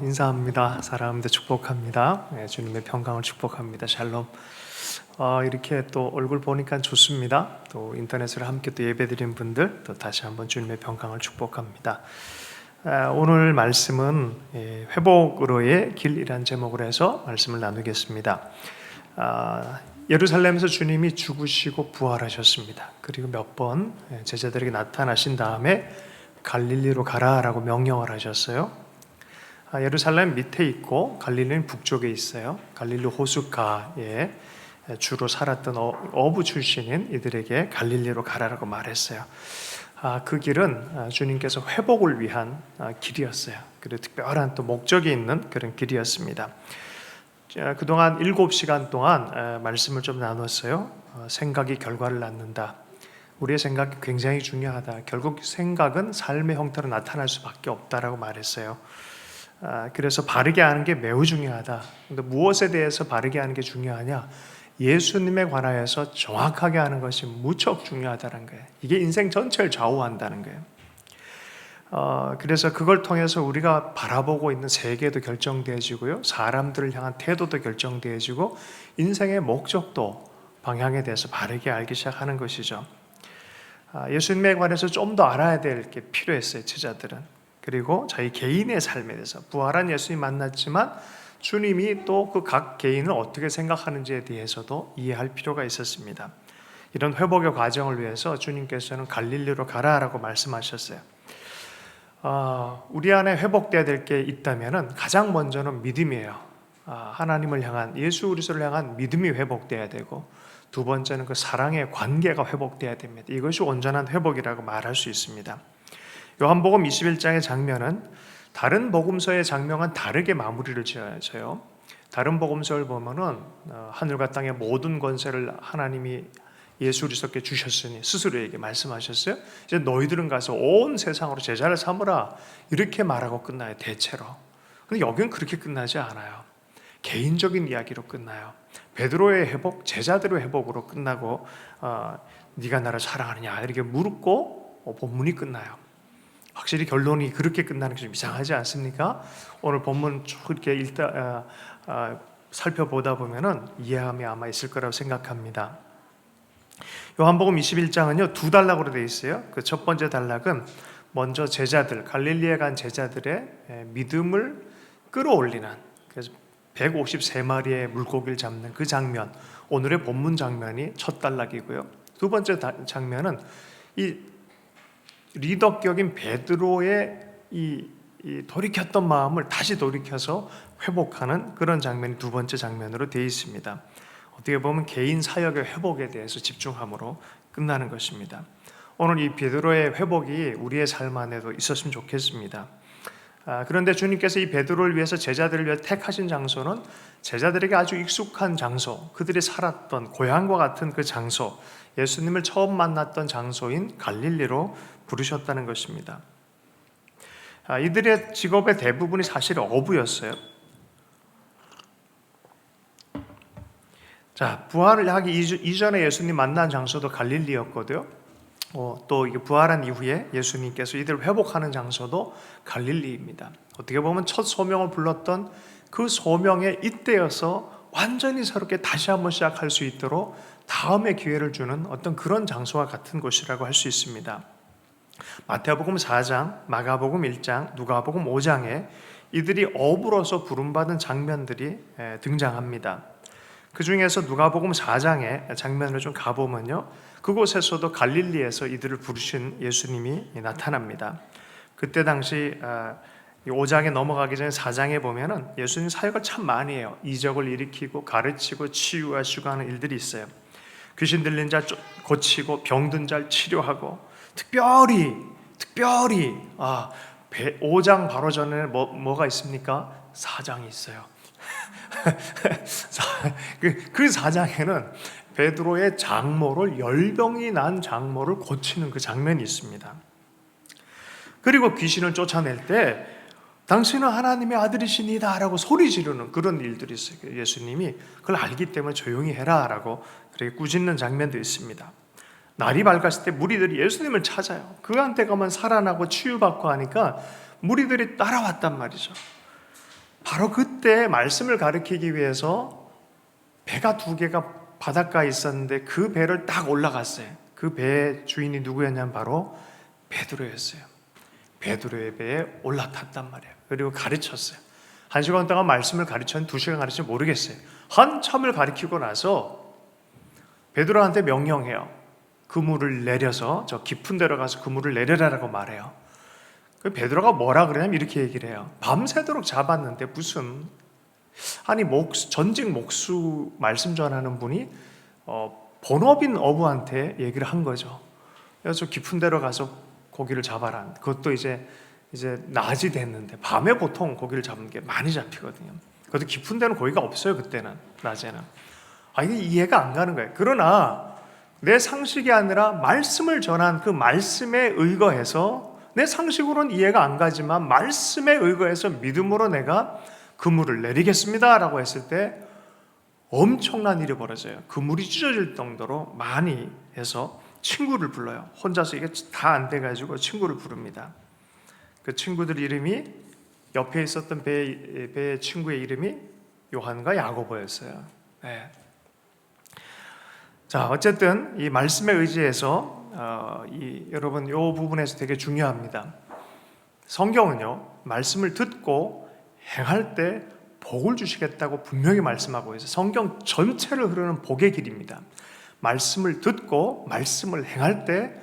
인사합니다. 사랑합니다. 축복합니다. 주님의 평강을 축복합니다. 샬롬. 이렇게 또 얼굴 보니까 좋습니다. 또 인터넷으로 함께 또 예배드린 분들 또 다시 한번 주님의 평강을 축복합니다. 오늘 말씀은 회복으로의 길이란 제목으로 해서 말씀을 나누겠습니다. 예루살렘에서 주님이 죽으시고 부활하셨습니다. 그리고 몇 번 제자들에게 나타나신 다음에 갈릴리로 가라라고 명령을 하셨어요. 예루살렘 밑에 있고 갈릴리는 북쪽에 있어요. 갈릴리 호숫가에 주로 살았던 어부 출신인 이들에게 갈릴리로 가라라고 말했어요. 그 길은 주님께서 회복을 위한 길이었어요. 그리고 특별한 또 목적이 있는 그런 길이었습니다. 그동안 7시간 동안 말씀을 좀 나눴어요. 생각이 결과를 낳는다. 우리의 생각이 굉장히 중요하다. 결국 생각은 삶의 형태로 나타날 수밖에 없다라고 말했어요. 그래서 바르게 아는 게 매우 중요하다. 근데 무엇에 대해서 바르게 아는 게 중요하냐? 예수님에 관하여서 정확하게 아는 것이 무척 중요하다는 거예요. 이게 인생 전체를 좌우한다는 거예요. 그래서 그걸 통해서 우리가 바라보고 있는 세계도 결정되어지고요, 사람들을 향한 태도도 결정되어지고, 인생의 목적도 방향에 대해서 바르게 알기 시작하는 것이죠. 예수님에 관해서 좀 더 알아야 될 게 필요했어요, 제자들은. 그리고 저희 개인의 삶에 대해서 부활한 예수님 만났지만 주님이 또 그 각 개인을 어떻게 생각하는지에 대해서도 이해할 필요가 있었습니다. 이런 회복의 과정을 위해서 주님께서는 갈릴리로 가라라고 말씀하셨어요. 우리 안에 회복돼야 될 게 있다면 가장 먼저는 믿음이에요. 하나님을 향한, 예수 그리스도를 향한 믿음이 회복돼야 되고, 두 번째는 그 사랑의 관계가 회복돼야 됩니다. 이것이 온전한 회복이라고 말할 수 있습니다. 요한복음 21장의 장면은 다른 복음서의 장면과는 다르게 마무리를 지어져요. 다른 복음서를 보면은 하늘과 땅의 모든 권세를 하나님이 예수 그리스도께 주셨으니 스스로에게 말씀하셨어요. 이제 너희들은 가서 온 세상으로 제자를 삼으라, 이렇게 말하고 끝나요, 대체로. 근데 여기는 그렇게 끝나지 않아요. 개인적인 이야기로 끝나요. 베드로의 회복, 제자들의 회복으로 끝나고 네가 나를 사랑하느냐 이렇게 물었고 본문이 끝나요. 확실히 결론이 그렇게 끝나는 게 좀 이상하지 않습니까? 오늘 본문 쭉 이렇게 살펴보다 보면은 이해함이 아마 있을 거라고 생각합니다. 요한복음 21장은요, 두 단락으로 되어 있어요. 그 첫 번째 단락은 먼저 제자들, 갈릴리에 간 제자들의 믿음을 끌어올리는, 그래서 153마리의 물고기를 잡는 그 장면, 오늘의 본문 장면이 첫 단락이고요. 두 번째 장면은 이 리더격인 베드로의 이 돌이켰던 마음을 다시 돌이켜서 회복하는 그런 장면이 두 번째 장면으로 되어 있습니다. 어떻게 보면 개인 사역의 회복에 대해서 집중함으로 끝나는 것입니다. 오늘 이 베드로의 회복이 우리의 삶 안에도 있었으면 좋겠습니다. 그런데 주님께서 이 베드로를 위해서, 제자들을 위해 택하신 장소는 제자들에게 아주 익숙한 장소, 그들이 살았던 고향과 같은 그 장소, 예수님을 처음 만났던 장소인 갈릴리로 부르셨다는 것입니다. 이들의 직업의 대부분이 사실 어부였어요. 부활을 하기 이전에 예수님 만난 장소도 갈릴리였거든요. 또 이게 부활한 이후에 예수님께서 이들을 회복하는 장소도 갈릴리입니다. 어떻게 보면 첫 소명을 불렀던 그 소명에 이때여서 완전히 새롭게 다시 한번 시작할 수 있도록 다음에 기회를 주는 어떤 그런 장소와 같은 곳이라고 할 수 있습니다. 마태복음 4장, 마가복음 1장, 누가복음 5장에 이들이 어부로서 부름받은 장면들이 등장합니다. 그 중에서 누가복음 4장의 장면을 좀 가보면요, 그곳에서도 갈릴리에서 이들을 부르신 예수님이 나타납니다. 그때 당시 5장에 넘어가기 전에 4장에 보면은 예수님 사역을 참 많이 해요. 이적을 일으키고 가르치고 치유하시고 하는 일들이 있어요. 귀신 들린 자 고치고 병든 자 치료하고, 특별히 5장 바로 전에 뭐가 있습니까? 4장이 있어요. 그 4장에는 베드로의 장모를, 열병이 난 장모를 고치는 그 장면이 있습니다. 그리고 귀신을 쫓아낼 때 당신은 하나님의 아들이시니다 라고 소리 지르는 그런 일들이 있어요. 예수님이 그걸 알기 때문에 조용히 해라 라고 그렇게 꾸짖는 장면도 있습니다. 날이 밝았을 때 무리들이 예수님을 찾아요. 그한테 가면 살아나고 치유받고 하니까 무리들이 따라왔단 말이죠. 바로 그때 말씀을 가리키기 위해서 배가 두 개가 바닷가에 있었는데 그 배를 딱 올라갔어요. 그 배의 주인이 누구였냐면 바로 베드로였어요. 베드로의 배에 올라탔단 말이에요. 그리고 가르쳤어요. 1시간 동안 말씀을 가르쳤는데 2시간 가르치면 모르겠어요. 한참을 가르치고 나서 베드로한테 명령해요. 그물을 내려서 저 깊은 데로 가서 그물을 내려라라고 말해요. 그 베드로가 뭐라 그러냐면 이렇게 얘기를 해요. 밤새도록 잡았는데 무슨 아니 전직 목수 말씀 전하는 분이 본업인 어부한테 얘기를 한 거죠. 그래서 깊은 데로 가서 고기를 잡아라. 그것도 이제 낮이 됐는데 밤에 보통 고기를 잡는 게 많이 잡히거든요. 그것도 깊은 데는 고기가 없어요. 그때는 낮에는. 이게 이해가 안 가는 거예요. 그러나 내 상식이 아니라 말씀을 전한 그 말씀에 의거해서 내 상식으로는 이해가 안 가지만 말씀에 의거해서 믿음으로 내가 그물을 내리겠습니다 라고 했을 때 엄청난 일이 벌어져요. 그물이 찢어질 정도로 많이 해서 친구를 불러요. 혼자서 이게 다 안 돼가지고 친구를 부릅니다. 그 친구들 이름이 옆에 있었던 배의 친구의 이름이 요한과 야고보였어요. 네. 자, 어쨌든 이 말씀에 의지해서 여러분 이 부분에서 되게 중요합니다. 성경은요 말씀을 듣고 행할 때 복을 주시겠다고 분명히 말씀하고 있어요. 성경 전체를 흐르는 복의 길입니다. 말씀을 듣고 말씀을 행할 때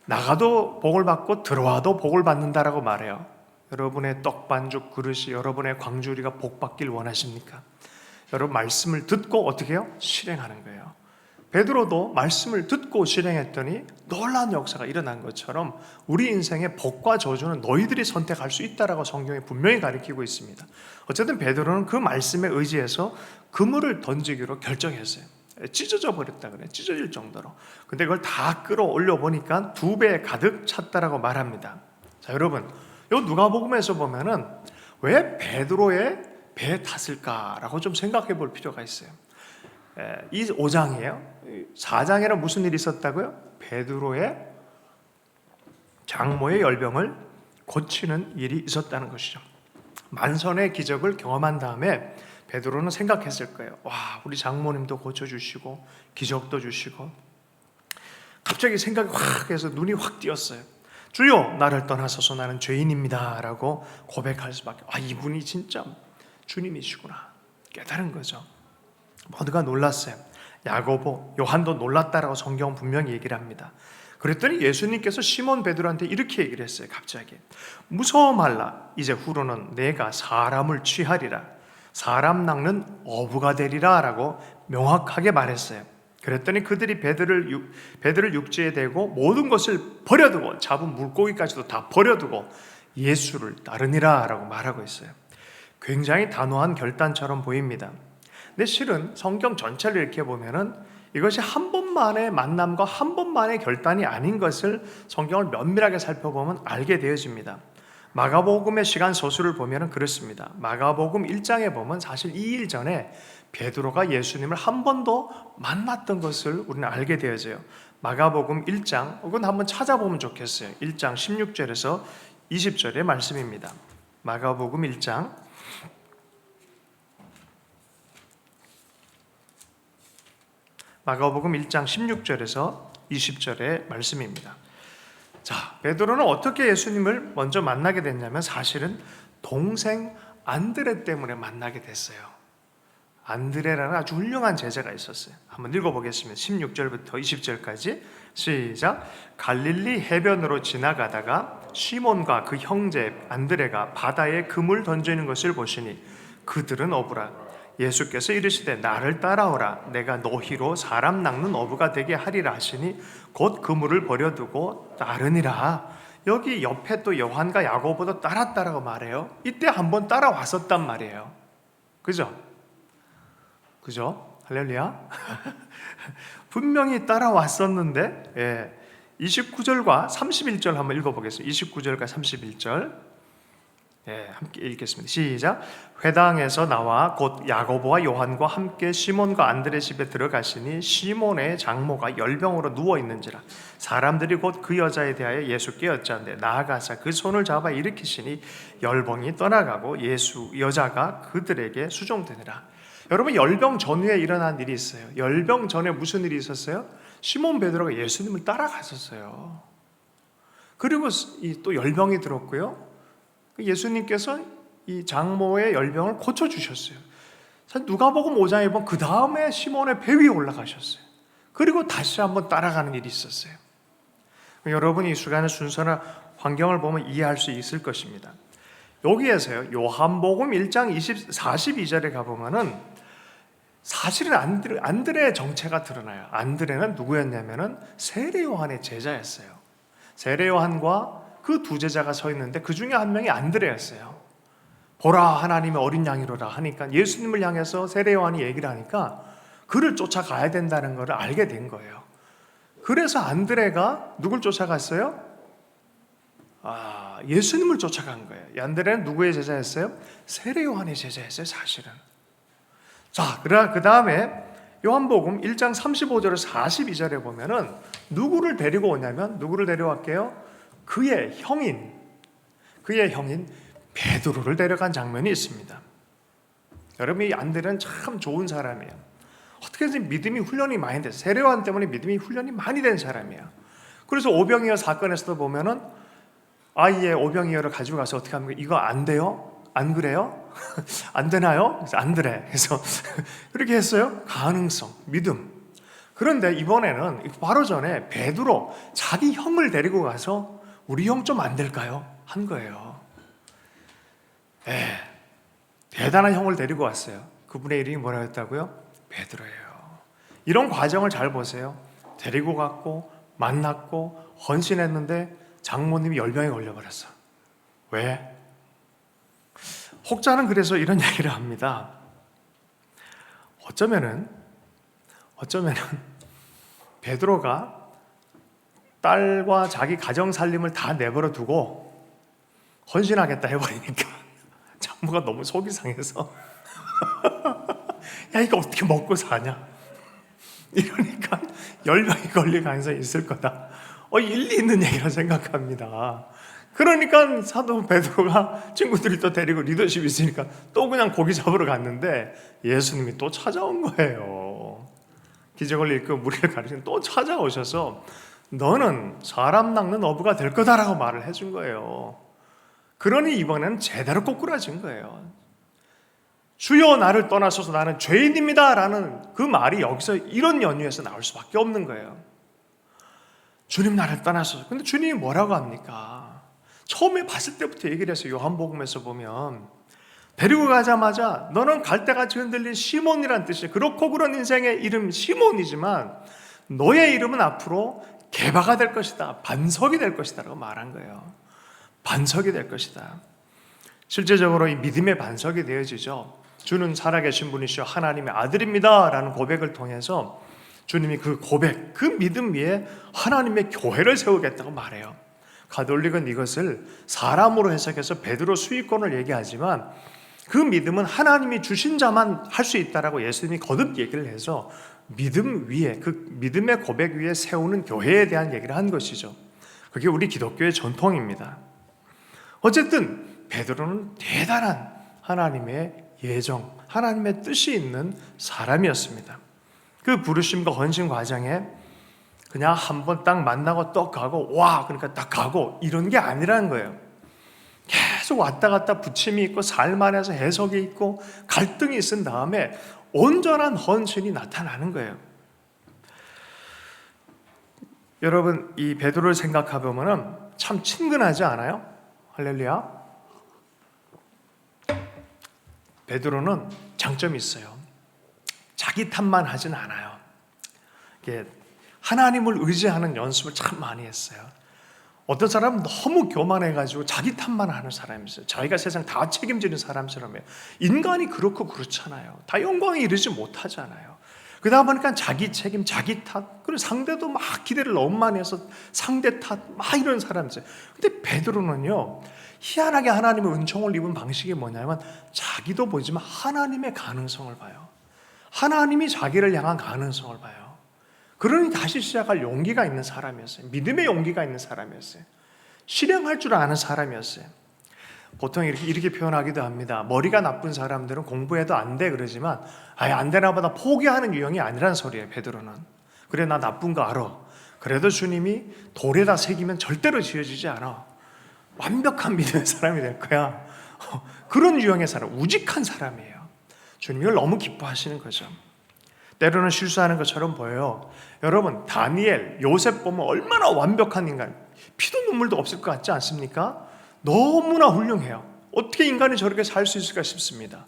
나가도 복을 받고 들어와도 복을 받는다라고 말해요. 여러분의 떡반죽 그릇이 여러분의 광주리가 복 받길 원하십니까? 여러분 말씀을 듣고 어떻게 해요? 실행하는 거예요. 베드로도 말씀을 듣고 실행했더니 놀라운 역사가 일어난 것처럼 우리 인생의 복과 저주는 너희들이 선택할 수 있다라고 성경이 분명히 가리키고 있습니다. 어쨌든 베드로는 그 말씀에 의지해서 그물을 던지기로 결정했어요. 찢어져 버렸다 그래. 찢어질 정도로. 근데 그걸 다 끌어올려 보니까 2배 가득 찼다라고 말합니다. 자, 여러분, 요 누가복음에서 보면은 왜 베드로의 배에 탔을까라고 좀 생각해 볼 필요가 있어요. 이 5장이에요. 4장에는 무슨 일이 있었다고요? 베드로의 장모의 열병을 고치는 일이 있었다는 것이죠. 만선의 기적을 경험한 다음에 베드로는 생각했을 거예요. 와, 우리 장모님도 고쳐주시고 기적도 주시고. 갑자기 생각이 확 해서 눈이 확 띄었어요. 주여, 나를 떠나소서, 나는 죄인입니다 라고 고백할 수밖에. 이분이 진짜 주님이시구나 깨달은 거죠. 모두가 놀랐어요. 야고보, 요한도 놀랐다라고 성경은 분명히 얘기를 합니다. 그랬더니 예수님께서 시몬 베드로한테 이렇게 얘기를 했어요. 갑자기 무서워 말라. 이제 후로는 내가 사람을 취하리라. 사람 낚는 어부가 되리라 라고 명확하게 말했어요. 그랬더니 그들이 배들을 육지에 대고 모든 것을 버려두고 잡은 물고기까지도 다 버려두고 예수를 따르니라 라고 말하고 있어요. 굉장히 단호한 결단처럼 보입니다. 근데 실은 성경 전체를 이렇게 보면은 이것이 한 번만의 만남과 한 번만의 결단이 아닌 것을 성경을 면밀하게 살펴보면 알게 되어집니다. 마가복음의 시간 서술을 보면은 그렇습니다. 마가복음 1장에 보면 사실 2일 전에 베드로가 예수님을 한 번 더 만났던 것을 우리는 알게 되어져요. 마가복음 1장 혹은 한번 찾아보면 좋겠어요. 1장 16절에서 20절의 말씀입니다. 마가복음 1장 16절에서 20절의 말씀입니다. 자, 베드로는 어떻게 예수님을 먼저 만나게 됐냐면 사실은 동생 안드레 때문에 만나게 됐어요. 안드레라는 아주 훌륭한 제자가 있었어요. 한번 읽어보겠습니다. 16절부터 20절까지 시작. 갈릴리 해변으로 지나가다가 시몬과 그 형제 안드레가 바다에 그물 던지는 것을 보시니 그들은 어부라. 예수께서 이르시되 나를 따라오라. 내가 너희로 사람 낚는 어부가 되게 하리라 하시니 곧 그물을 버려두고 따르니라. 여기 옆에 또 요한과 야고보도 따랐다라고 말해요. 이때 한번 따라왔었단 말이에요. 그죠? 할렐루야. 분명히 따라왔었는데 29절과 31절 한번 읽어보겠습니다. 29절과 31절 함께 읽겠습니다. 시작. 회당에서 나와 곧 야고보와 요한과 함께 시몬과 안드레 집에 들어가시니 시몬의 장모가 열병으로 누워 있는지라 사람들이 곧 그 여자에 대하여 예수께 여짜는데 나아가사 그 손을 잡아 일으키시니 열병이 떠나가고 여자가 그들에게 수종되니라. 여러분, 열병 전후에 일어난 일이 있어요. 열병 전에 무슨 일이 있었어요? 시몬 베드로가 예수님을 따라갔었어요. 그리고 또 열병이 들었고요. 예수님께서 이 장모의 열병을 고쳐주셨어요. 누가복음 5장에 보면 그 다음에 시몬의 배 위에 올라가셨어요. 그리고 다시 한번 따라가는 일이 있었어요. 여러분이 이 시간의 순서나 환경을 보면 이해할 수 있을 것입니다. 여기에서요, 요한복음 1장 42절에 가보면은 사실은 안드레의 정체가 드러나요. 안드레는 누구였냐면은 세례 요한의 제자였어요. 세례 요한과 그 두 제자가 서 있는데 그 중에 한 명이 안드레였어요. 보라, 하나님의 어린 양이로라 하니까 예수님을 향해서 세례 요한이 얘기를 하니까 그를 쫓아가야 된다는 것을 알게 된 거예요. 그래서 안드레가 누굴 쫓아갔어요? 예수님을 쫓아간 거예요. 안드레는 누구의 제자였어요? 세례 요한의 제자였어요, 사실은. 자, 그 다음에 요한복음 1장 35절에서 42절에 보면은 누구를 데리고 오냐면, 누구를 데려왔게요? 그의 형인 베드로를 데려간 장면이 있습니다. 여러분, 이 안드레는 참 좋은 사람이에요. 어떻게든 믿음이 훈련이 많이 됐어요. 세례 요한 때문에 믿음이 훈련이 많이 된 사람이에요. 그래서 오병이어 사건에서도 보면은 아이의 오병이어를 가지고 가서 어떻게 합니까? 이거 안 돼요? 안 그래요? 안 되나요? 그래서 안 그래. 그래서 그렇게 했어요. 가능성, 믿음. 그런데 이번에는 바로 전에 베드로 자기 형을 데리고 가서 우리 형 좀 안 될까요? 한 거예요. 대단한 형을 데리고 왔어요. 그분의 이름이 뭐라고 했다고요? 베드로예요. 이런 과정을 잘 보세요. 데리고 갔고 만났고 헌신했는데 장모님이 열병에 걸려버렸어. 왜? 혹자는 그래서 이런 얘기를 합니다. 어쩌면은 베드로가 딸과 자기 가정 살림을 다 내버려 두고 헌신하겠다 해버리니까 장모가 너무 속이 상해서 야, 이거 어떻게 먹고 사냐, 이러니까 열병이 걸릴 가능성이 있을 거다. 일리 있는 얘기라 생각합니다. 그러니까 사도 베드로가 친구들이 또 데리고 리더십이 있으니까 또 그냥 고기 잡으러 갔는데 예수님이 또 찾아온 거예요. 기적을 읽고 무리를 가르치는 또 찾아오셔서 너는 사람 낚는 어부가 될 거다라고 말을 해준 거예요. 그러니 이번에는 제대로 꼬꾸라진 거예요. 주여 나를 떠나소서 나는 죄인입니다 라는 그 말이 여기서 이런 연유에서 나올 수밖에 없는 거예요. 주님 나를 떠나소서. 근데 주님이 뭐라고 합니까? 처음에 봤을 때부터 얘기를 했어요. 요한복음에서 보면 데리고 가자마자 너는 갈대같이 흔들린 시몬이란 뜻이에요. 그렇고 그런 인생의 이름 시몬이지만 너의 이름은 앞으로 개바가 될 것이다, 반석이 될 것이다 라고 말한 거예요. 반석이 될 것이다. 실제적으로 이 믿음의 반석이 되어지죠. 주는 살아계신 분이시여 하나님의 아들입니다 라는 고백을 통해서 주님이 그 고백, 그 믿음 위에 하나님의 교회를 세우겠다고 말해요. 가톨릭은 이것을 사람으로 해석해서 베드로 수익권을 얘기하지만 그 믿음은 하나님이 주신 자만 할 수 있다라고 예수님이 거듭 얘기를 해서 믿음 위에, 그 믿음의 고백 위에 세우는 교회에 대한 얘기를 한 것이죠. 그게 우리 기독교의 전통입니다. 어쨌든 베드로는 대단한 하나님의 예정, 하나님의 뜻이 있는 사람이었습니다. 그 부르심과 헌신 과정에 그냥 한번 딱 만나고 또 가고 그러니까 딱 가고 이런 게 아니라는 거예요. 계속 왔다 갔다 부침이 있고 삶 안에서 해석이 있고 갈등이 있은 다음에 온전한 헌신이 나타나는 거예요. 여러분, 이 베드로를 생각해보면 참 친근하지 않아요? 할렐루야. 베드로는 장점이 있어요. 자기 탓만 하진 않아요. 하나님을 의지하는 연습을 참 많이 했어요. 어떤 사람은 너무 교만해가지고 자기 탓만 하는 사람이 있어요. 자기가 세상 다 책임지는 사람처럼 해요. 인간이 그렇고 그렇잖아요. 다 영광에 이르지 못하잖아요. 그러다 보니까 자기 책임, 자기 탓, 그리고 상대도 막 기대를 너무 많이 해서 상대 탓, 막 이런 사람이죠. 근데 베드로는요, 희한하게 하나님의 은총을 입은 방식이 뭐냐면 자기도 보지만 하나님의 가능성을 봐요. 하나님이 자기를 향한 가능성을 봐요. 그러니 다시 시작할 용기가 있는 사람이었어요. 믿음의 용기가 있는 사람이었어요. 실행할 줄 아는 사람이었어요. 보통 이렇게 표현하기도 합니다. 머리가 나쁜 사람들은 공부해도 안 돼 그러지만 아예 안 되나 보다 포기하는 유형이 아니란 소리예요. 베드로는. 그래 나 나쁜 거 알아. 그래도 주님이 돌에다 새기면 절대로 지어지지 않아. 완벽한 믿음의 사람이 될 거야. 그런 유형의 사람, 우직한 사람이에요. 주님을 너무 기뻐하시는 거죠. 때로는 실수하는 것처럼 보여요. 여러분, 다니엘, 요셉 보면 얼마나 완벽한 인간, 피도 눈물도 없을 것 같지 않습니까? 너무나 훌륭해요. 어떻게 인간이 저렇게 살 수 있을까 싶습니다.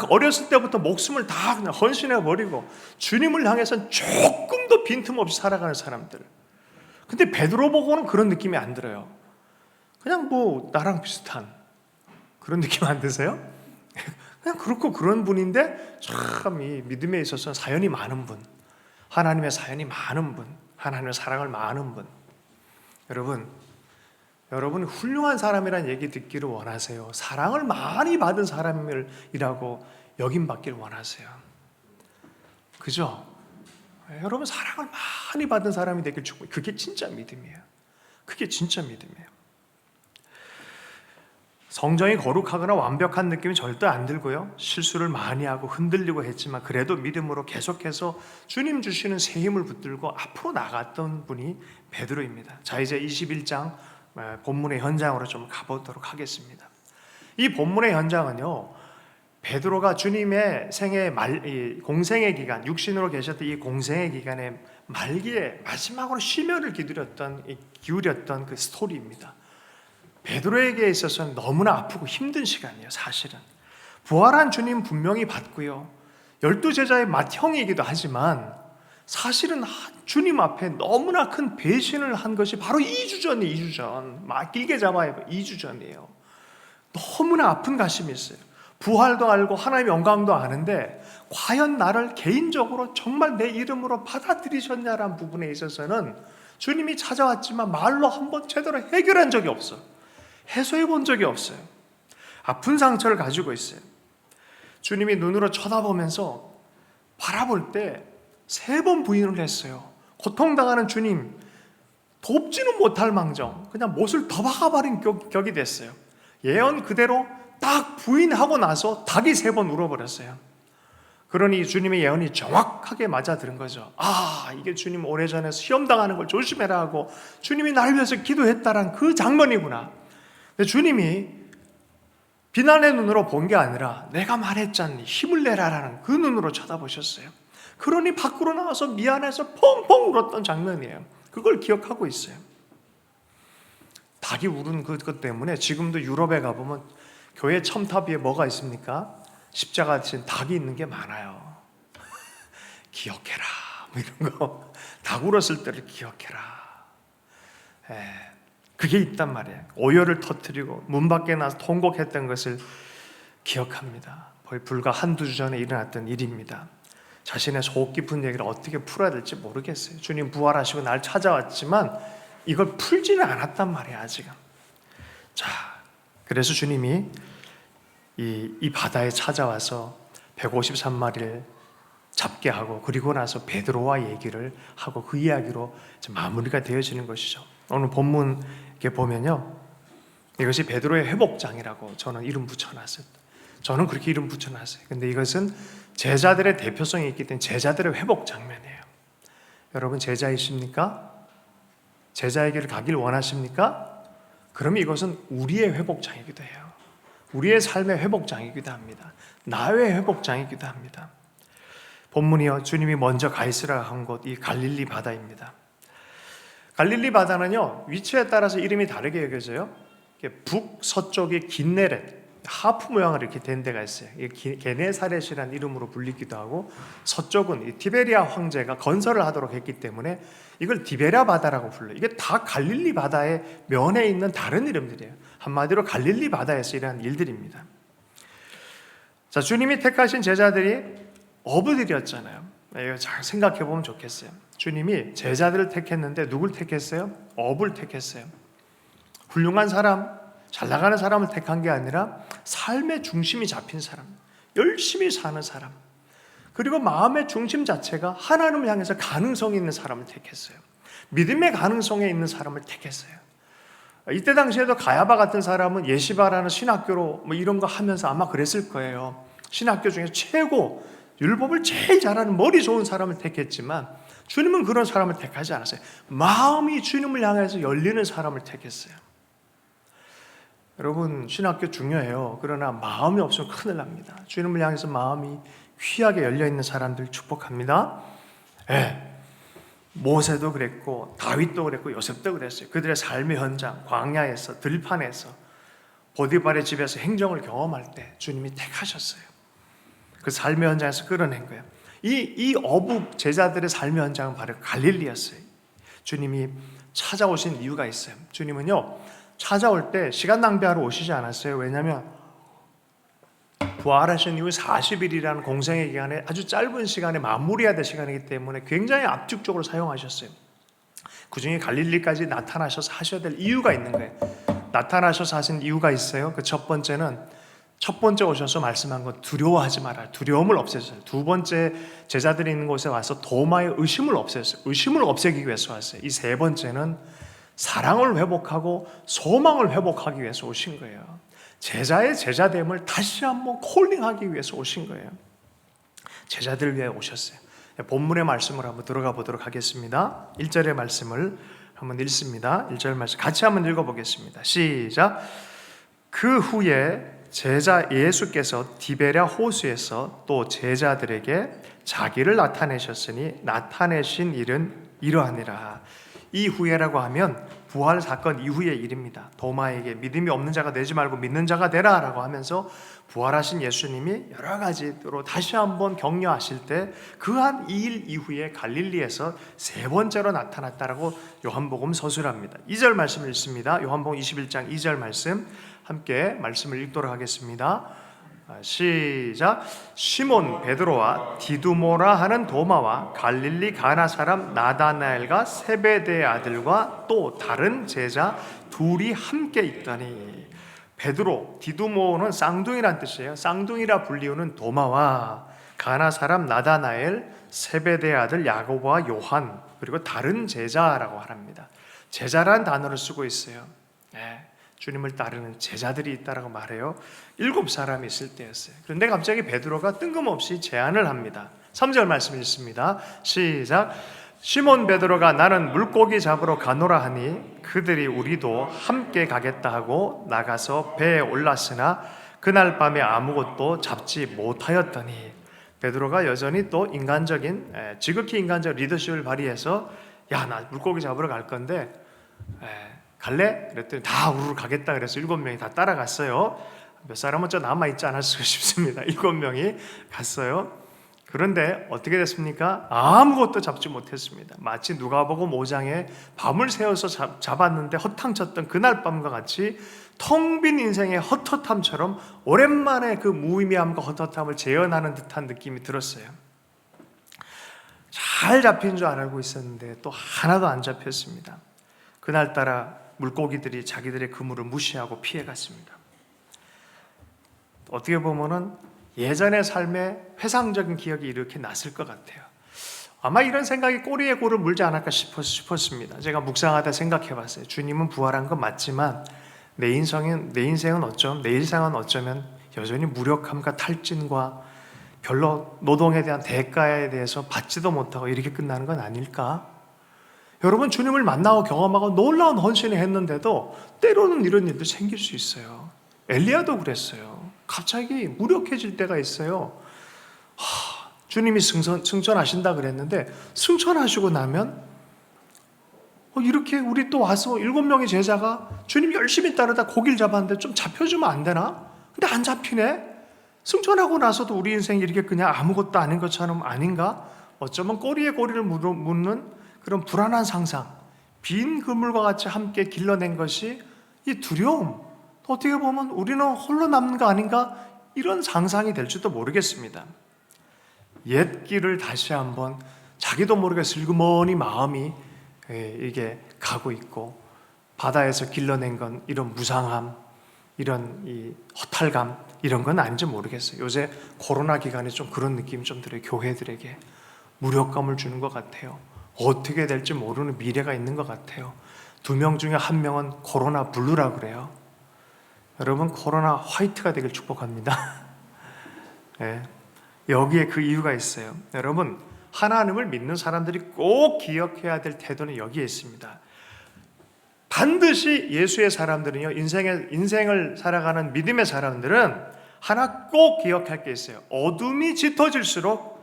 어렸을 때부터 목숨을 다 그냥 헌신해버리고 주님을 향해서는 조금도 빈틈없이 살아가는 사람들. 근데 베드로 보고는 그런 느낌이 안 들어요. 그냥 뭐 나랑 비슷한 그런 느낌 안 드세요? 그냥 그렇고 그런 분인데 참 이 믿음에 있어서 사연이 많은 분, 하나님의 사연이 많은 분, 하나님의 사랑을 많은 분. 여러분 훌륭한 사람이라는 얘기 듣기를 원하세요? 사랑을 많이 받은 사람이라고 여김받기를 원하세요? 그죠? 여러분 사랑을 많이 받은 사람이 되길 축복해요. 그게 진짜 믿음이에요. 그게 진짜 믿음이에요. 성정이 거룩하거나 완벽한 느낌이 절대 안 들고요. 실수를 많이 하고 흔들리고 했지만 그래도 믿음으로 계속해서 주님 주시는 새 힘을 붙들고 앞으로 나갔던 분이 베드로입니다. 자, 이제 21장 본문의 현장으로 좀 가보도록 하겠습니다. 이 본문의 현장은요, 베드로가 주님의 공생의 기간, 육신으로 계셨던 이 공생의 기간의 말기에 마지막으로 심혈을 기울였던 그 스토리입니다. 베드로에게 있어서는 너무나 아프고 힘든 시간이에요. 사실은 부활한 주님 분명히 받고요, 12제자의 맏형이기도 하지만 사실은 주님 앞에 너무나 큰 배신을 한 것이 바로 2주 전이에요. 2주 전, 길게 잡아야 2주 전이에요. 너무나 아픈 가슴이 있어요. 부활도 알고 하나님의 영광도 아는데 과연 나를 개인적으로 정말 내 이름으로 받아들이셨냐라는 부분에 있어서는 주님이 찾아왔지만 말로 한번 제대로 해결한 적이 없어. 해소해 본 적이 없어요. 아픈 상처를 가지고 있어요. 주님이 눈으로 쳐다보면서 바라볼 때 3번 부인을 했어요. 고통당하는 주님 돕지는 못할 망정 그냥 못을 더 박아버린 격이 됐어요. 예언 그대로 딱 부인하고 나서 닭이 3번 울어버렸어요. 그러니 주님의 예언이 정확하게 맞아들은 거죠. 아, 이게 주님 오래전에 시험당하는 걸 조심해라 하고 주님이 날 위해서 기도했다란 그 장면이구나. 근데 주님이 비난의 눈으로 본 게 아니라 내가 말했잖니 힘을 내라라는 그 눈으로 쳐다보셨어요. 그러니 밖으로 나와서 미안해서 펑펑 울었던 장면이에요. 그걸 기억하고 있어요. 닭이 울은 그것 때문에 지금도 유럽에 가보면 교회 첨탑 위에 뭐가 있습니까? 십자가 진 닭이 있는 게 많아요. 기억해라 뭐 이런 거. 닭 울었을 때를 기억해라. 그게 있단 말이에요. 오열을 터뜨리고 문 밖에 나서 통곡했던 것을 기억합니다. 불과 한두 주 전에 일어났던 일입니다. 자신의 속 깊은 얘기를 어떻게 풀어야 될지 모르겠어요. 주님 부활하시고 날 찾아왔지만 이걸 풀지는 않았단 말이에요. 아직은. 자, 그래서 주님이 이 바다에 찾아와서 153마리를 잡게 하고 그리고 나서 베드로와 얘기를 하고 그 이야기로 마무리가 되어지는 것이죠. 오늘 본문 이렇게 보면요, 이것이 베드로의 회복장이라고 저는 이름 붙여놨어요. 저는 그렇게 이름 붙여놨어요. 근데 이것은 제자들의 대표성이 있기 때문에 제자들의 회복 장면이에요. 여러분 제자이십니까? 제자의 길을 가길 원하십니까? 그러면 이것은 우리의 회복장이기도 해요. 우리의 삶의 회복장이기도 합니다. 나의 회복장이기도 합니다. 본문이요, 주님이 먼저 가 있으라 한 곳 이 갈릴리 바다입니다. 갈릴리 바다는요, 위치에 따라서 이름이 다르게 여겨져요. 북서쪽이 긴네렛, 하프 모양으로 이렇게 된 데가 있어요. 게네사렛이라는 이름으로 불리기도 하고, 서쪽은 이 티베리아 황제가 건설을 하도록 했기 때문에 이걸 디베랴 바다라고 불러요. 이게 다 갈릴리 바다의 면에 있는 다른 이름들이에요. 한마디로 갈릴리 바다에서 일어난 일들입니다. 자, 주님이 택하신 제자들이 어부들이었잖아요. 이거 잘 생각해 보면 좋겠어요. 주님이 제자들을 택했는데 누굴 택했어요? 업을 택했어요. 훌륭한 사람, 잘 나가는 사람을 택한 게 아니라 삶의 중심이 잡힌 사람, 열심히 사는 사람, 그리고 마음의 중심 자체가 하나님을 향해서 가능성이 있는 사람을 택했어요. 믿음의 가능성에 있는 사람을 택했어요. 이때 당시에도 가야바 같은 사람은 예시바라는 신학교로 이런 거 하면서 아마 그랬을 거예요. 신학교 중에 최고 율법을 제일 잘하는 머리 좋은 사람을 택했지만 주님은 그런 사람을 택하지 않았어요. 마음이 주님을 향해서 열리는 사람을 택했어요. 여러분, 신학교 중요해요. 그러나 마음이 없으면 큰일 납니다. 주님을 향해서 마음이 귀하게 열려있는 사람들 축복합니다. 모세도 그랬고 다윗도 그랬고 요셉도 그랬어요. 그들의 삶의 현장, 광야에서, 들판에서, 보디발의 집에서 행정을 경험할 때 주님이 택하셨어요. 그 삶의 현장에서 끌어낸 거예요. 이 어부 제자들의 삶의 현장은 바로 갈릴리였어요. 주님이 찾아오신 이유가 있어요. 주님은요, 찾아올 때 시간 낭비하러 오시지 않았어요. 왜냐하면 부활하신 이후 40일이라는 공생의 기간에 아주 짧은 시간에 마무리해야 될 시간이기 때문에 굉장히 압축적으로 사용하셨어요. 그 중에 갈릴리까지 나타나셔서 하셔야 될 이유가 있는 거예요. 나타나셔서 하신 이유가 있어요. 그 첫 번째는 첫 번째 오셔서 말씀한 건 두려워하지 마라. 두려움을 없애셨어요. 두 번째 제자들이 있는 곳에 와서 도마의 의심을 없애셨어요. 의심을 없애기 위해서 왔어요. 이 세 번째는 사랑을 회복하고 소망을 회복하기 위해서 오신 거예요. 제자의 제자됨을 다시 한번 콜링하기 위해서 오신 거예요. 제자들을 위해 오셨어요. 본문의 말씀을 한번 들어가 보도록 하겠습니다. 1절의 말씀을 한번 읽습니다. 1절 말씀 같이 한번 읽어보겠습니다. 시작. 그 후에 제자 예수께서 디베랴 호수에서 또 제자들에게 자기를 나타내셨으니 나타내신 일은 이러하니라. 이 후에라고 하면 부활 사건 이후의 일입니다. 도마에게 믿음이 없는 자가 되지 말고 믿는 자가 되라 라고 하면서 부활하신 예수님이 여러 가지로 다시 한번 격려하실 때 그 한 2일 이후에 갈릴리에서 세 번째로 나타났다라고 요한복음 서술합니다. 2절 말씀을 읽습니다. 요한복음 21장 2절 말씀 함께 말씀을 읽도록 하겠습니다. 시작. 시몬 베드로와 디두모라 하는 도마와 갈릴리 가나 사람 나다나엘과 세베대의 아들과 또 다른 제자 둘이 함께 있더니. 베드로, 디두모는 쌍둥이란 뜻이에요. 쌍둥이라 불리우는 도마와 가나 사람 나다나엘, 세베대의 아들 야고보와 요한, 그리고 다른 제자라고 합니다. 제자란 단어를 쓰고 있어요. 주님을 따르는 제자들이 있다라고 말해요. 7사람이 있을 때였어요. 그런데 갑자기 베드로가 뜬금없이 제안을 합니다. 3절 말씀 읽습니다. 시작. 시몬 베드로가 나는 물고기 잡으러 가노라 하니 그들이 우리도 함께 가겠다 하고 나가서 배에 올랐으나 그날 밤에 아무것도 잡지 못하였더니. 베드로가 여전히 또 인간적인, 지극히 인간적 리더십을 발휘해서 야, 나 물고기 잡으러 갈 건데 갈래? 그랬더니 다 우르르 가겠다 그래서 7명이 다 따라갔어요. 몇 사람은 저 남아있지 않았을까 싶습니다. 7명이 갔어요. 그런데 어떻게 됐습니까? 아무것도 잡지 못했습니다. 마치 누가복음 5장에 밤을 새워서 잡았는데 허탕쳤던 그날 밤과 같이 텅 빈 인생의 헛헛함처럼 오랜만에 그 무의미함과 헛헛함을 재현하는 듯한 느낌이 들었어요. 잘 잡힌 줄 알고 있었는데 또 하나도 안 잡혔습니다. 그날따라 물고기들이 자기들의 그물을 무시하고 피해갔습니다. 어떻게 보면은 예전의 삶에 회상적인 기억이 이렇게 났을 것 같아요. 아마 이런 생각이 꼬리에 꼬를 물지 않을까 싶었습니다. 제가 묵상하다 생각해봤어요. 주님은 부활한 건 맞지만 내 인생은 내 일상은 어쩌면 여전히 무력함과 탈진과 별로 노동에 대한 대가에 대해서 받지도 못하고 이렇게 끝나는 건 아닐까? 여러분, 주님을 만나고 경험하고 놀라운 헌신을 했는데도 때로는 이런 일도 생길 수 있어요. 엘리야도 그랬어요. 갑자기 무력해질 때가 있어요. 주님이 승천하신다 그랬는데 승천하시고 나면 이렇게 우리 또 와서 7명의 제자가 주님 열심히 따르다 고기를 잡았는데 좀 잡혀주면 안 되나? 근데 안 잡히네? 승천하고 나서도 우리 인생이 이렇게 그냥 아무것도 아닌 것처럼 아닌가? 어쩌면 꼬리에 꼬리를 묻는 그런 불안한 상상, 빈 그물과 같이 함께 길러낸 것이 이 두려움, 어떻게 보면 우리는 홀로 남는 거 아닌가? 이런 상상이 될지도 모르겠습니다. 옛 길을 다시 한번 자기도 모르게 슬그머니 마음이 이게 가고 있고, 바다에서 길러낸 건 이런 무상함, 이런 이 허탈감, 이런 건 아닌지 모르겠어요. 요새 코로나 기간에 좀 그런 느낌이 좀 들어요. 교회들에게 무력감을 주는 것 같아요. 어떻게 될지 모르는 미래가 있는 것 같아요. 2명 중에 1명은 코로나 블루라 그래요. 여러분, 코로나 화이트가 되길 축복합니다. 네. 여기에 그 이유가 있어요. 여러분, 하나님을 믿는 사람들이 꼭 기억해야 될 태도는 여기에 있습니다. 반드시 예수의 사람들은요, 인생을 살아가는 믿음의 사람들은 하나 꼭 기억할 게 있어요. 어둠이 짙어질수록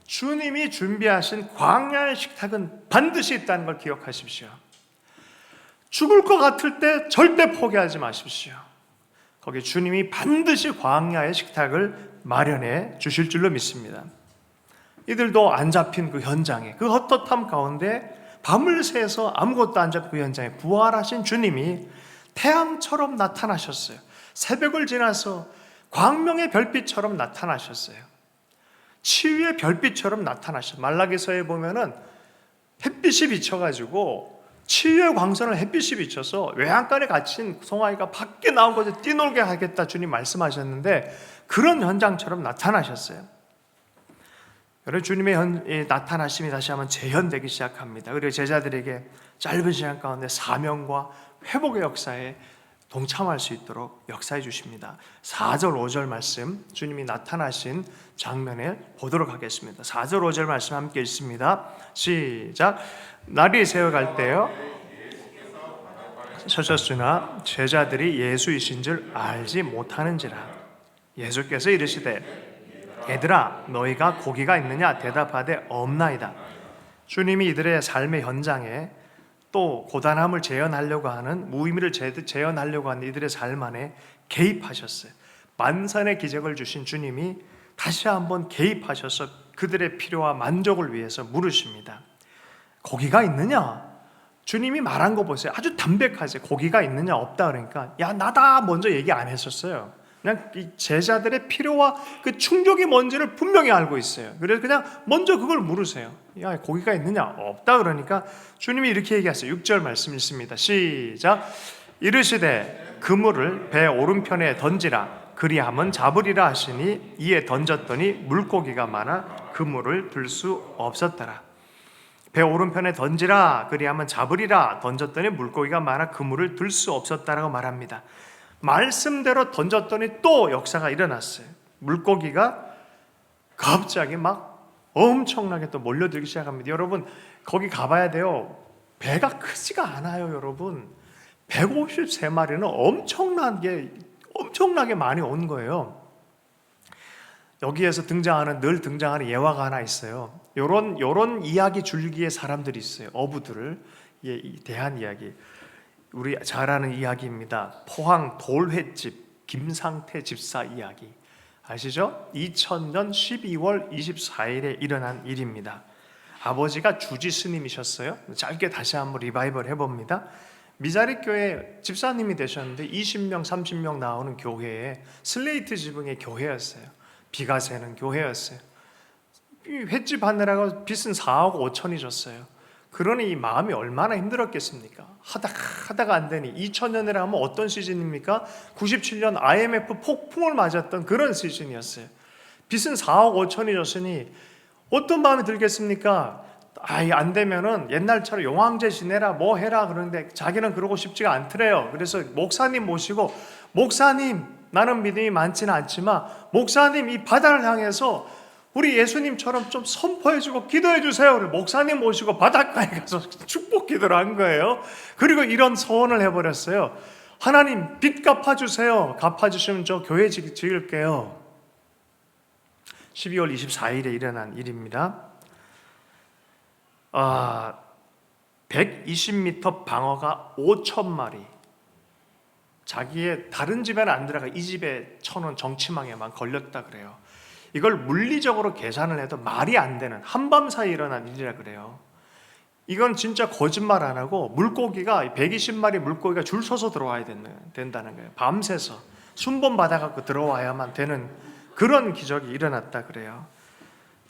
주님이 준비하신 광야의 식탁은 반드시 있다는 걸 기억하십시오. 죽을 것 같을 때 절대 포기하지 마십시오. 거기 주님이 반드시 광야의 식탁을 마련해 주실 줄로 믿습니다. 이들도 안 잡힌 그 현장에, 그 헛헛함 가운데 밤을 새서 아무것도 안 잡힌 그 현장에 부활하신 주님이 태양처럼 나타나셨어요. 새벽을 지나서 광명의 별빛처럼 나타나셨어요. 치유의 별빛처럼 나타나셨어요. 말라기서에 보면은 햇빛이 비쳐가지고 치유의 광선을 햇빛이 비쳐서 외양간에 갇힌 송아지가 밖에 나온 곳에 뛰놀게 하겠다 주님 말씀하셨는데, 그런 현장처럼 나타나셨어요. 여러분, 주님의 나타나심이 다시 한번 재현되기 시작합니다. 그리고 제자들에게 짧은 시간 가운데 사명과 회복의 역사에 동참할 수 있도록 역사해 주십니다. 4절 5절 말씀, 주님이 나타나신 장면을 보도록 하겠습니다. 4절 5절 말씀 함께 읽습니다. 시작. 날이 새어갈 때요 서셨으나 제자들이 예수이신 줄 알지 못하는지라. 예수께서 이르시되 얘들아, 너희가 고기가 있느냐? 대답하되 없나이다. 주님이 이들의 삶의 현장에 또 고단함을 재현하려고 하는, 무의미를 재현하려고 하는 이들의 삶 안에 개입하셨어요. 만산의 기적을 주신 주님이 다시 한번 개입하셔서 그들의 필요와 만족을 위해서 물으십니다. 고기가 있느냐? 주님이 말한 거 보세요. 아주 담백하죠. 고기가 있느냐? 없다 그러니까 야, 나다 먼저 얘기 안 했었어요. 그냥 이 제자들의 필요와 그 충족이 뭔지를 분명히 알고 있어요. 그래서 그냥 먼저 그걸 물으세요. 야, 고기가 있느냐? 없다 그러니까 주님이 이렇게 얘기하세요. 6절 말씀 읽습니다. 시작. 이르시되 그물을 배 오른편에 던지라. 그리하면 잡으리라 하시니 이에 던졌더니 물고기가 많아 그물을 들 수 없었더라. 배 오른편에 던지라. 그리하면 잡으리라. 던졌더니 물고기가 많아 그물을 들 수 없었다라고 말합니다. 말씀대로 던졌더니 또 역사가 일어났어요. 물고기가 갑자기 막 엄청나게 또 몰려들기 시작합니다. 여러분, 거기 가봐야 돼요. 배가 크지가 않아요. 여러분, 153마리는 엄청나게 많이 온 거예요. 여기에서 늘 등장하는 예화가 하나 있어요. 요런 이야기 줄기의 사람들이 있어요. 어부들을 대한 이야기. 우리 잘 아는 이야기입니다. 포항 돌횟집 김상태 집사 이야기 아시죠? 2000년 12월 24일에 일어난 일입니다. 아버지가 주지 스님이셨어요. 짧게 다시 한번 리바이벌 해봅니다. 미자립교회 집사님이 되셨는데 20명 30명 나오는 교회에 슬레이트 지붕의 교회였어요. 비가 새는 교회였어요. 횟집 하느라고 빚은 4억 5천이 졌어요. 그러니 이 마음이 얼마나 힘들었겠습니까? 하다가 안 되니 2000년이라 하면 어떤 시즌입니까? 97년 IMF 폭풍을 맞았던 그런 시즌이었어요. 빚은 4억 5천이 졌으니 어떤 마음이 들겠습니까? 안 되면은 옛날처럼 용왕제 지내라 뭐 해라 그러는데 자기는 그러고 싶지가 않더래요. 그래서 목사님 모시고, 목사님, 나는 믿음이 많지는 않지만 목사님, 이 바다를 향해서 우리 예수님처럼 좀 선포해주고 기도해주세요. 목사님 모시고 바닷가에 가서 축복 기도를 한 거예요. 그리고 이런 소원을 해버렸어요. 하나님, 빚 갚아주세요. 갚아주시면 저 교회 지을게요. 12월 24일에 일어난 일입니다. 120m 방어가 5,000마리. 자기의 다른 집에는 안 들어가 이 집에 쳐놓은 정치망에만 걸렸다 그래요. 이걸 물리적으로 계산을 해도 말이 안 되는, 한밤 사이 일어난 일이라 그래요. 이건 진짜 거짓말 안 하고 물고기가 120마리 물고기가 줄 서서 들어와야 된다는 거예요. 밤새서 순번 받아갖고 들어와야만 되는 그런 기적이 일어났다 그래요.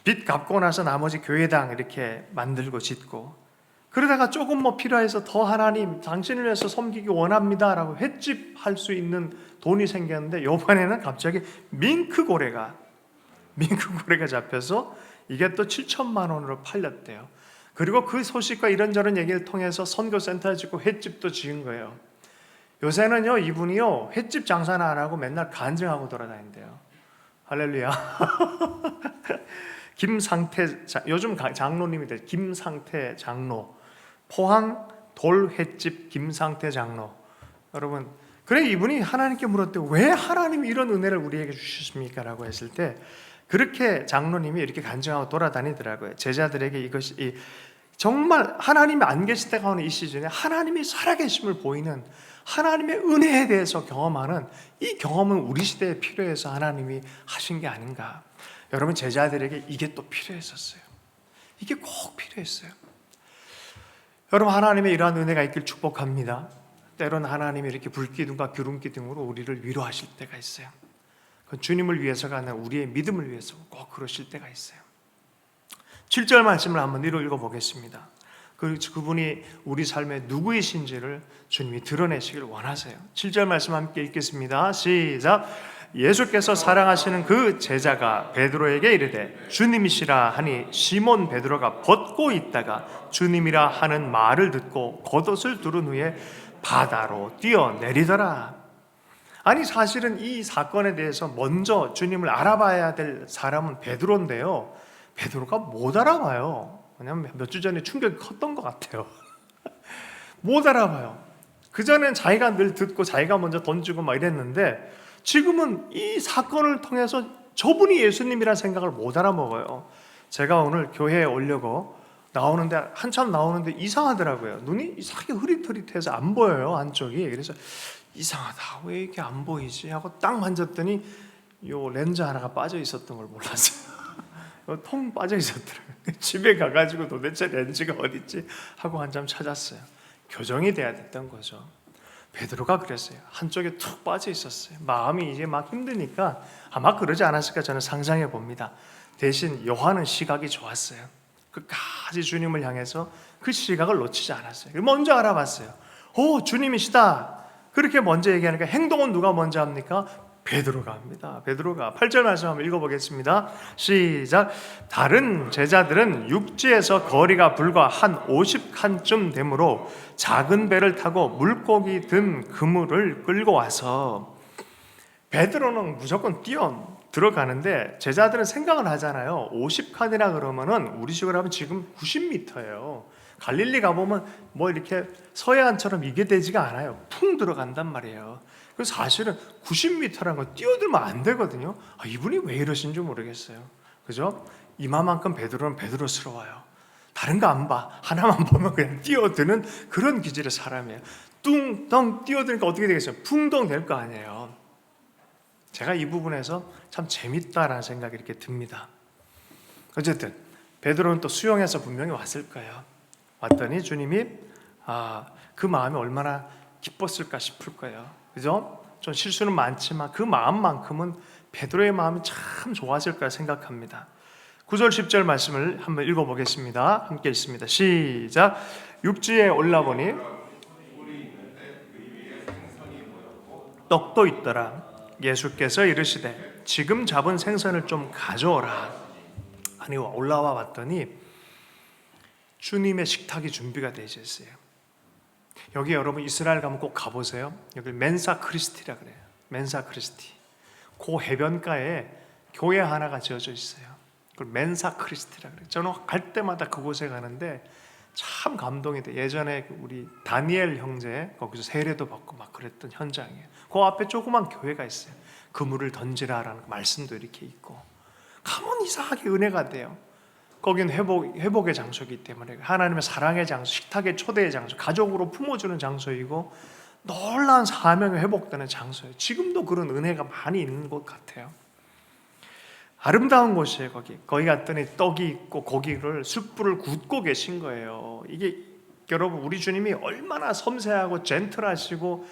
빚 갚고 나서 나머지 교회당 이렇게 만들고 짓고, 그러다가 조금 뭐 필요해서 더 하나님 당신을 위해서 섬기기 원합니다 라고 횟집 할 수 있는 돈이 생겼는데, 요번에는 갑자기 밍크고래가 잡혀서 이게 또 7천만 원으로 팔렸대요. 그리고 그 소식과 이런저런 얘기를 통해서 선교센터 짓고 횟집도 지은 거예요. 요새는요, 이분이요, 횟집 장사는 안 하고 맨날 간증하고 돌아다닌대요. 할렐루야. 김상태, 요즘 장로님이 돼. 김상태 장로. 포항 돌횟집 김상태 장로. 여러분, 그래 이분이 하나님께 물었대요. 왜 하나님이 이런 은혜를 우리에게 주셨습니까? 라고 했을 때, 그렇게 장로님이 이렇게 간증하고 돌아다니더라고요. 제자들에게 이것이 정말 하나님이 안 계실 때가 오는 이 시즌에 하나님이 살아계심을 보이는, 하나님의 은혜에 대해서 경험하는 이 경험은 우리 시대에 필요해서 하나님이 하신 게 아닌가. 여러분, 제자들에게 이게 또 필요했었어요. 이게 꼭 필요했어요. 여러분, 하나님의 이러한 은혜가 있길 축복합니다. 때로는 하나님이 이렇게 불기둥과 기름기둥으로 우리를 위로하실 때가 있어요. 그건 주님을 위해서가 아니라 우리의 믿음을 위해서 꼭 그러실 때가 있어요. 7절 말씀을 한번 읽어보겠습니다. 그분이 우리 삶의 누구이신지를 주님이 드러내시길 원하세요. 7절 말씀 함께 읽겠습니다. 시작. 예수께서 사랑하시는 그 제자가 베드로에게 이르되 주님이시라 하니, 시몬 베드로가 벗고 있다가 주님이라 하는 말을 듣고 겉옷을 두른 후에 바다로 뛰어내리더라. 아니, 사실은 이 사건에 대해서 먼저 주님을 알아봐야 될 사람은 베드로인데요, 베드로가 못 알아봐요. 왜냐하면 몇 주 전에 충격이 컸던 것 같아요. 못 알아봐요. 그전엔 자기가 늘 듣고 자기가 먼저 던지고 막 이랬는데, 지금은 이 사건을 통해서 저분이 예수님이라는 생각을 못 알아먹어요. 제가 오늘 교회에 오려고 나오는데, 한참 나오는데 이상하더라고요. 눈이 이상하게 흐릿흐릿해서 안 보여요, 안쪽이. 그래서 이상하다, 왜 이렇게 안 보이지 하고 딱 만졌더니 요 렌즈 하나가 빠져 있었던 걸 몰랐어요. 통 빠져 있었더라고요. 집에 가가지고 도대체 렌즈가 어딨지 하고 한참 찾았어요. 교정이 돼야 됐던 거죠. 베드로가 그랬어요. 한쪽에 툭 빠져 있었어요. 마음이 이제 막 힘드니까 아마 그러지 않았을까 저는 상상해 봅니다. 대신 요한은 시각이 좋았어요. 끝까지 주님을 향해서 그 시각을 놓치지 않았어요. 먼저 알아봤어요. 오, 주님이시다. 그렇게 먼저 얘기하니까 행동은 누가 먼저 합니까? 베드로가 합니다. 베드로가. 8절 말씀 한번 읽어보겠습니다. 시작. 다른 제자들은 육지에서 거리가 불과 한 50칸쯤 되므로 작은 배를 타고 물고기 든 그물을 끌고 와서, 베드로는 무조건 뛰어 들어가는데 제자들은 생각을 하잖아요. 50칸이라 그러면은 우리 식으로 하면 지금 90m예요. 갈릴리 가보면 뭐 이렇게 서해안처럼 이게 되지가 않아요. 풍 들어간단 말이에요. 그래서 사실은 90m라는 거 뛰어들면 안 되거든요. 이분이 왜 이러신지 모르겠어요. 그죠? 이마만큼 베드로는 베드로스러워요. 다른 거 안 봐. 하나만 보면 그냥 뛰어드는 그런 기질의 사람이에요. 뚱덩 뛰어드니까 어떻게 되겠어요? 풍덩 될 거 아니에요. 제가 이 부분에서 참 재밌다라는 생각이 이렇게 듭니다. 어쨌든 베드로는 또 수영해서 분명히 왔을 거예요. 왔더니 주님이 그 마음이 얼마나 기뻤을까 싶을 거예요. 그죠? 좀 실수는 많지만 그 마음만큼은 베드로의 마음이 참 좋았을 거라 생각합니다. 9절 10절 말씀을 한번 읽어보겠습니다. 함께 읽습니다. 시작. 육지에 올라보니 떡도 있더라. 예수께서 이르시되 지금 잡은 생선을 좀 가져오라. 아니, 올라와 봤더니 주님의 식탁이 준비가 되어 있어요. 여기 여러분 이스라엘 가면 꼭 가보세요. 여기 멘사 크리스티라 그래요. 멘사 크리스티. 그 해변가에 교회 하나가 지어져 있어요. 그걸 멘사 크리스티라 그래요. 저는 갈 때마다 그곳에 가는데 참 감동이 돼. 예전에 우리 다니엘 형제 거기서 세례도 받고 막 그랬던 현장이에요. 그 앞에 조그만 교회가 있어요. 그물을 던지라라는 말씀도 이렇게 있고, 가면 이상하게 은혜가 돼요. 거긴 회복의 장소이기 때문에 하나님의 사랑의 장소, 식탁의 초대의 장소, 가족으로 품어주는 장소이고 놀라운 사명이 회복되는 장소예요. 지금도 그런 은혜가 많이 있는 곳 같아요. 아름다운 곳이에요. 거기 갔더니 떡이 있고 고기를 숯불을 굽고 계신 거예요. 이게 여러분, 우리 주님이 얼마나 섬세하고 젠틀하시고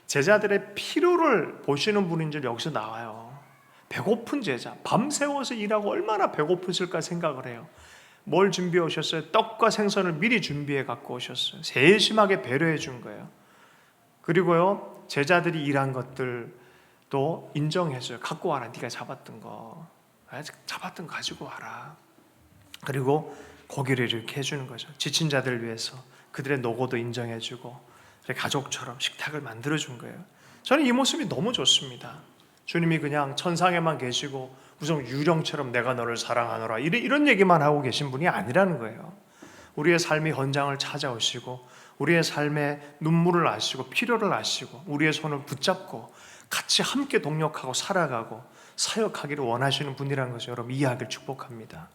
제자들의 필요를 보시는 분인지 여기서 나와요. 배고픈 제자, 밤새워서 일하고 얼마나 배고프실까 생각을 해요. 뭘 준비해 오셨어요? 떡과 생선을 미리 준비해 갖고 오셨어요. 세심하게 배려해 준 거예요. 그리고요, 제자들이 일한 것들도 인정해줘요. 갖고 와라, 네가 잡았던 거. 잡았던 거 가지고 와라. 그리고 고기를 이렇게 해주는 거죠. 지친 자들을 위해서 그들의 노고도 인정해주고 가족처럼 식탁을 만들어준 거예요. 저는 이 모습이 너무 좋습니다. 주님이 그냥 천상에만 계시고 무슨 유령처럼 내가 너를 사랑하노라 이런 얘기만 하고 계신 분이 아니라는 거예요. 우리의 삶의 현장을 찾아오시고 우리의 삶의 눈물을 아시고 필요를 아시고 우리의 손을 붙잡고 같이 함께 동력하고 살아가고 사역하기를 원하시는 분이라는 것을 여러분 이해하기를 축복합니다.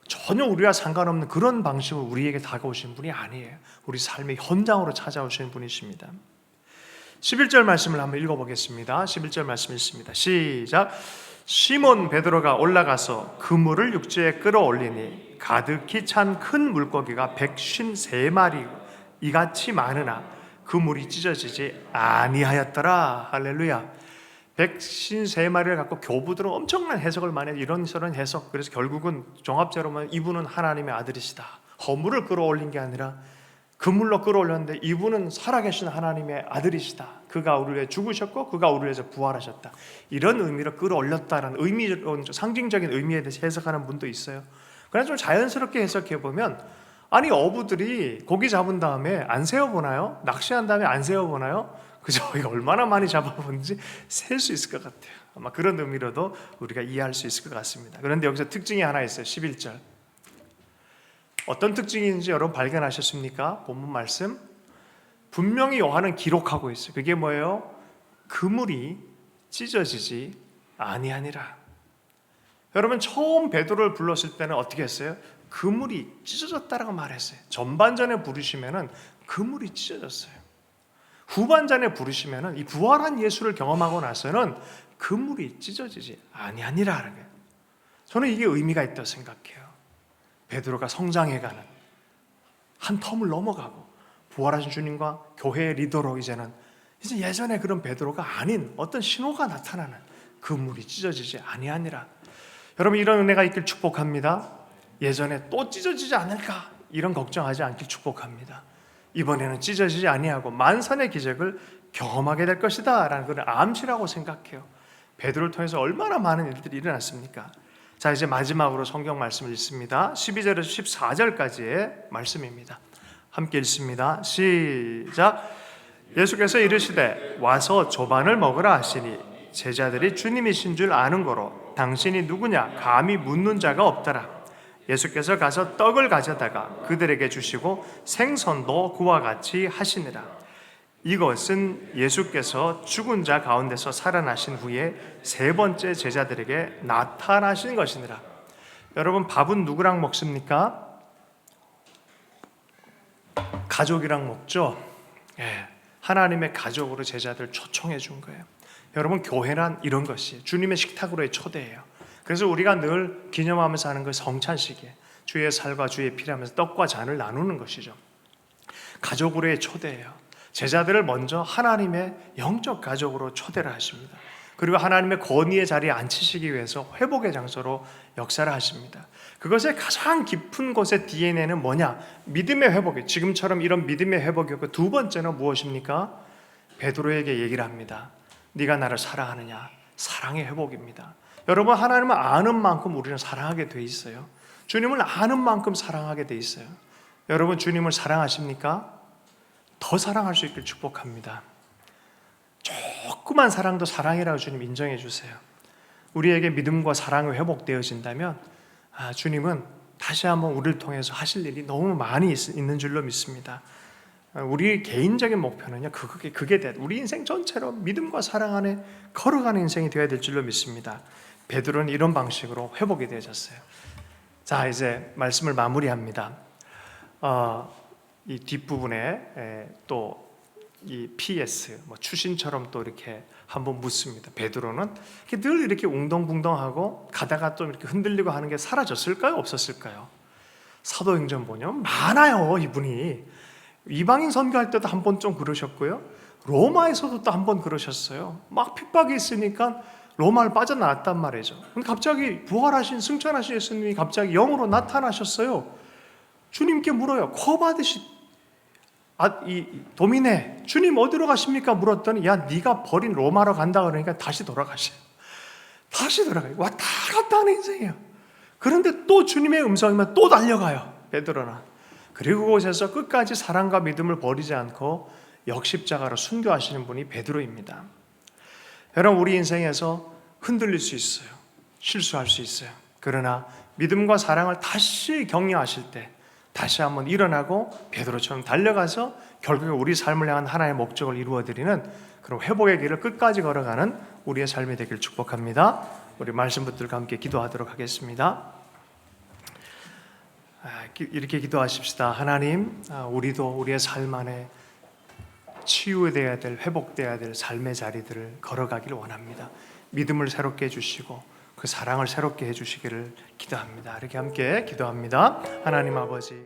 전혀 우리와 상관없는 그런 방식으로 우리에게 다가오신 분이 아니에요. 우리 삶의 현장으로 찾아오시는 분이십니다. 11절 말씀을 한번 읽어보겠습니다. 11절 말씀 읽습니다. 시작. 시몬 베드로가 올라가서 그물을 육지에 끌어올리니 가득히 찬 큰 물고기가 153마리 이같이 많으나 그물이 찢어지지 아니하였더라. 할렐루야. 153마리를 갖고 교부들은 엄청난 해석을 많이 해요. 이런저런 해석. 그래서 결국은 종합적으로 이분은 하나님의 아들이시다. 허물을 끌어올린 게 아니라 그물로 끌어올렸는데 이분은 살아계신 하나님의 아들이시다. 그가 우리를 위해 죽으셨고 그가 우리를 위해서 부활하셨다. 이런 의미로 끌어올렸다라는 의미론, 상징적인 의미에 대해서 해석하는 분도 있어요. 그러나 좀 자연스럽게 해석해 보면, 아니 어부들이 고기 잡은 다음에 안 세어보나요? 낚시한 다음에 안 세어보나요? 그죠? 이거 얼마나 많이 잡아본지 셀 수 있을 것 같아요. 아마 그런 의미로도 우리가 이해할 수 있을 것 같습니다. 그런데 여기서 특징이 하나 있어요. 11절. 어떤 특징인지 여러분 발견하셨습니까? 본문 말씀 분명히 요한은 기록하고 있어요. 그게 뭐예요? 그물이 찢어지지 아니하니라. 여러분 처음 베드로를 불렀을 때는 어떻게 했어요? 그물이 찢어졌다라고 말했어요. 전반전에 부르시면은 그물이 찢어졌어요. 후반전에 부르시면은 이 부활한 예수를 경험하고 나서는 그물이 찢어지지 아니하니라. 저는 이게 의미가 있다고 생각해요. 베드로가 성장해가는 한 텀을 넘어가고 부활하신 주님과 교회의 리더로 이제 예전에 그런 베드로가 아닌 어떤 신호가 나타나는 그물이 찢어지지 아니하니라. 여러분 이런 은혜가 있길 축복합니다. 예전에 또 찢어지지 않을까 이런 걱정하지 않길 축복합니다. 이번에는 찢어지지 아니하고 만선의 기적을 경험하게 될 것이다 라는 그런 암시라고 생각해요. 베드로를 통해서 얼마나 많은 일들이 일어났습니까? 자, 이제 마지막으로 성경 말씀을 읽습니다. 12절에서 14절까지의 말씀입니다. 함께 읽습니다. 시작. 예수께서 이르시되 와서 조반을 먹으라 하시니 제자들이 주님이신 줄 아는 거로 당신이 누구냐 감히 묻는 자가 없더라. 예수께서 가서 떡을 가져다가 그들에게 주시고 생선도 그와 같이 하시니라. 이것은 예수께서 죽은 자 가운데서 살아나신 후에 세 번째 제자들에게 나타나신 것이니라. 여러분 밥은 누구랑 먹습니까? 가족이랑 먹죠. 하나님의 가족으로 제자들 초청해 준 거예요. 여러분 교회란 이런 것이 주님의 식탁으로의 초대예요. 그래서 우리가 늘 기념하면서 하는 그 성찬식에 주의 살과 주의 피라면서 떡과 잔을 나누는 것이죠. 가족으로의 초대예요. 제자들을 먼저 하나님의 영적 가족으로 초대를 하십니다. 그리고 하나님의 권위의 자리에 앉히시기 위해서 회복의 장소로 역사를 하십니다. 그것의 가장 깊은 곳의 DNA는 뭐냐? 믿음의 회복이에요. 지금처럼 이런 믿음의 회복이었고, 두 번째는 무엇입니까? 베드로에게 얘기를 합니다. 네가 나를 사랑하느냐? 사랑의 회복입니다. 여러분 하나님을 아는 만큼 우리는 사랑하게 돼 있어요. 주님을 아는 만큼 사랑하게 돼 있어요. 여러분 주님을 사랑하십니까? 더 사랑할 수 있길 축복합니다. 조그만 사랑도 사랑이라고 주님 인정해 주세요. 우리에게 믿음과 사랑이 회복되어진다면 주님은 다시 한번 우리를 통해서 하실 일이 너무 많이 있는 줄로 믿습니다. 우리 개인적인 목표는요, 그게 돼. 우리 인생 전체로 믿음과 사랑 안에 걸어가는 인생이 되어야 될 줄로 믿습니다. 베드로는 이런 방식으로 회복이 되어졌어요. 자, 이제 말씀을 마무리합니다. 이 뒷부분에 또 이 PS, 추신처럼 또 이렇게 한번 묻습니다. 베드로는 늘 이렇게 웅덩붕덩하고 가다가 또 이렇게 흔들리고 하는 게 사라졌을까요? 없었을까요? 사도행전 보면 많아요. 이분이 이방인 선교할 때도 한 번 좀 그러셨고요. 로마에서도 또 한 번 그러셨어요. 막 핍박이 있으니까 로마를 빠져나왔단 말이죠. 근데 갑자기 부활하신 승천하신 예수님이 갑자기 영으로 나타나셨어요. 주님께 물어요. 코바듯이 이 도미네 주님 어디로 가십니까? 물었더니 야 네가 버린 로마로 간다 그러니까 다시 돌아가셔요. 다시 돌아가요. 왔다 갔다 하는 인생이에요. 그런데 또 주님의 음성이면 또 달려가요. 베드로는. 그리고 그곳에서 끝까지 사랑과 믿음을 버리지 않고 역십자가로 순교하시는 분이 베드로입니다. 여러분 우리 인생에서 흔들릴 수 있어요. 실수할 수 있어요. 그러나 믿음과 사랑을 다시 격려하실 때 다시 한번 일어나고 베드로처럼 달려가서 결국에 우리 삶을 향한 하나의 목적을 이루어드리는 그런 회복의 길을 끝까지 걸어가는 우리의 삶이 되길 축복합니다. 우리 말씀 붙들과 함께 기도하도록 하겠습니다. 이렇게 기도하십시다. 하나님, 우리도 우리의 삶 안에 치유되어야 될, 회복되어야 될 삶의 자리들을 걸어가기를 원합니다. 믿음을 새롭게 해주시고 그 사랑을 새롭게 해주시기를 기도합니다. 이렇게 함께 기도합니다. 하나님 아버지.